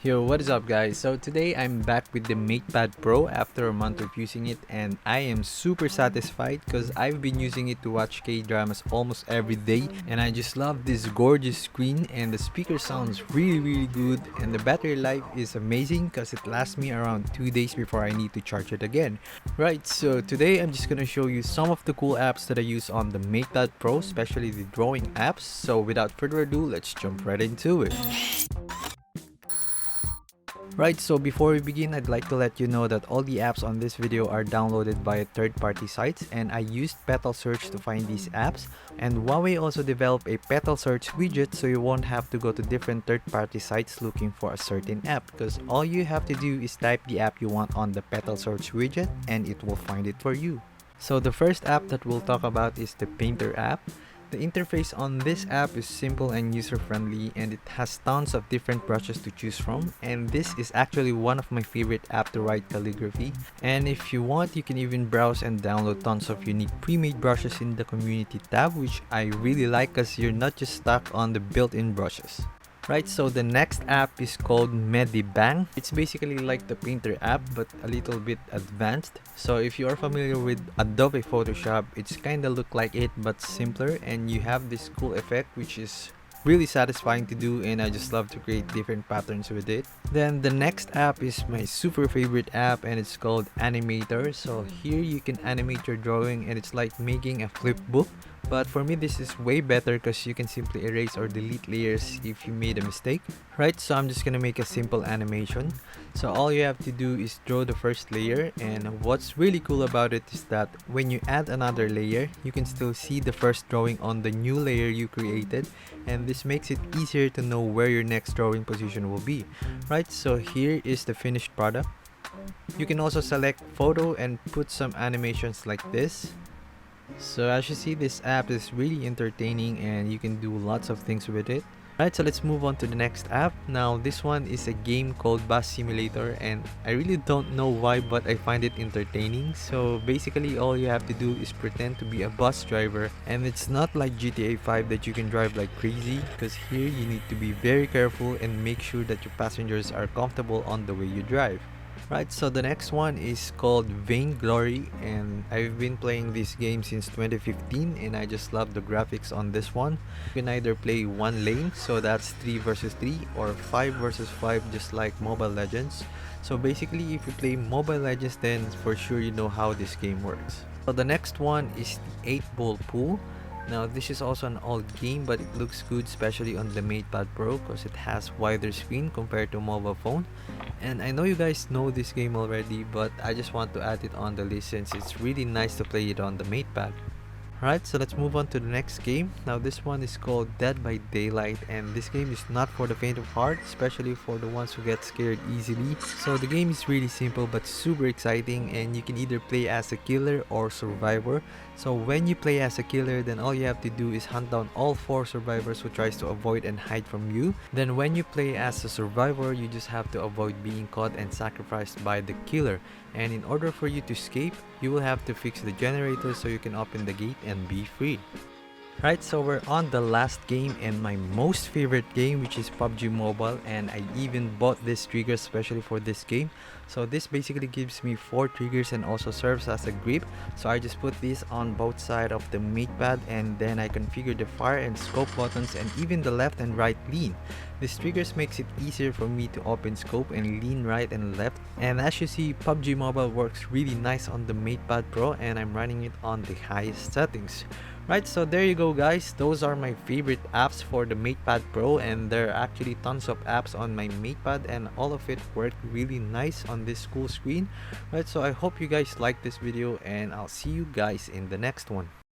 Yo, what is up guys? So today I'm back with the MatePad Pro after a month of using it, and I am super satisfied because I've been using it to watch K-dramas almost every day, and I just love this gorgeous screen, and the speaker sounds really good, and the battery life is amazing because it lasts me around 2 days before I need to charge it again. Right, so today I'm just gonna show you some of the cool apps that I use on the MatePad Pro, especially the drawing apps. So without further ado, let's jump right into it. Right, so before we begin, I'd like to let you know that all the apps on this video are downloaded via third-party sites, and I used Petal Search to find these apps. And Huawei also developed a Petal Search widget, so you won't have to go to different third-party sites looking for a certain app, because all you have to do is type the app you want on the Petal Search widget and it will find it for you. So the first app that we'll talk about is the Painter app. The interface on this app is simple and user-friendly, and it has tons of different brushes to choose from, and this is actually one of my favorite apps to write calligraphy. And if you want, you can even browse and download tons of unique pre-made brushes in the community tab, which I really like because you're not just stuck on the built-in brushes. Right, so the next app is called Medibang. It's basically like the Painter app but a little bit advanced. So if you are familiar with Adobe Photoshop, it's kinda look like it but simpler, and you have this cool effect which is really satisfying to do, and I just love to create different patterns with it. Then the next app is my super favorite app, and it's called Animator. So here you can animate your drawing, and it's like making a flip book. But for me, this is way better because you can simply erase or delete layers if you made a mistake. Right, so I'm just gonna make a simple animation. So all you have to do is draw the first layer, and what's really cool about it is that when you add another layer, you can still see the first drawing on the new layer you created, and this makes it easier to know where your next drawing position will be. Right, so here is the finished product. You can also select photo and put some animations like this. So as you see, this app is really entertaining and you can do lots of things with it. Alright, so let's move on to the next app. Now this one is a game called Bus Simulator, and I really don't know why, but I find it entertaining. So basically all you have to do is pretend to be a bus driver, and it's not like GTA 5 that you can drive like crazy, because here you need to be very careful and make sure that your passengers are comfortable on the way you drive. Right, so the next one is called Vainglory, and I've been playing this game since 2015, and I just love the graphics on this one. You can either play one lane, so that's 3 versus 3, or 5 versus 5 just like Mobile Legends. So basically if you play Mobile Legends, then for sure you know how this game works. So the next one is the 8-ball pool. Now this is also an old game, but it looks good especially on the MatePad Pro because it has wider screen compared to mobile phone. And I know you guys know this game already, but I just want to add it on the list since it's really nice to play it on the MatePad. Alright, so let's move on to the next game. Now this one is called Dead by Daylight, and this game is not for the faint of heart, especially for the ones who get scared easily. So the game is really simple but super exciting, and you can either play as a killer or survivor. So when you play as a killer, then all you have to do is hunt down all 4 survivors who tries to avoid and hide from you. Then when you play as a survivor, you just have to avoid being caught and sacrificed by the killer. And in order for you to escape, you will have to fix the generator so you can open the gate and be free. Right, so we're on the last game and my most favorite game, which is PopG Mobile, and I even bought this trigger especially for this game. So this basically gives me 4 triggers and also serves as a grip. So I just put this on both sides of the MatePad, and then I configure the fire and scope buttons and even the left and right lean. These triggers makes it easier for me to open scope and lean right and left. And as you see, PopG Mobile works really nice on the MatePad Pro, and I'm running it on the highest settings. Right, so there you go guys, those are my favorite apps for the MatePad Pro, and there are actually tons of apps on my MatePad, and all of it worked really nice on this cool screen. Right, so I hope you guys like this video, and I'll see you guys in the next one.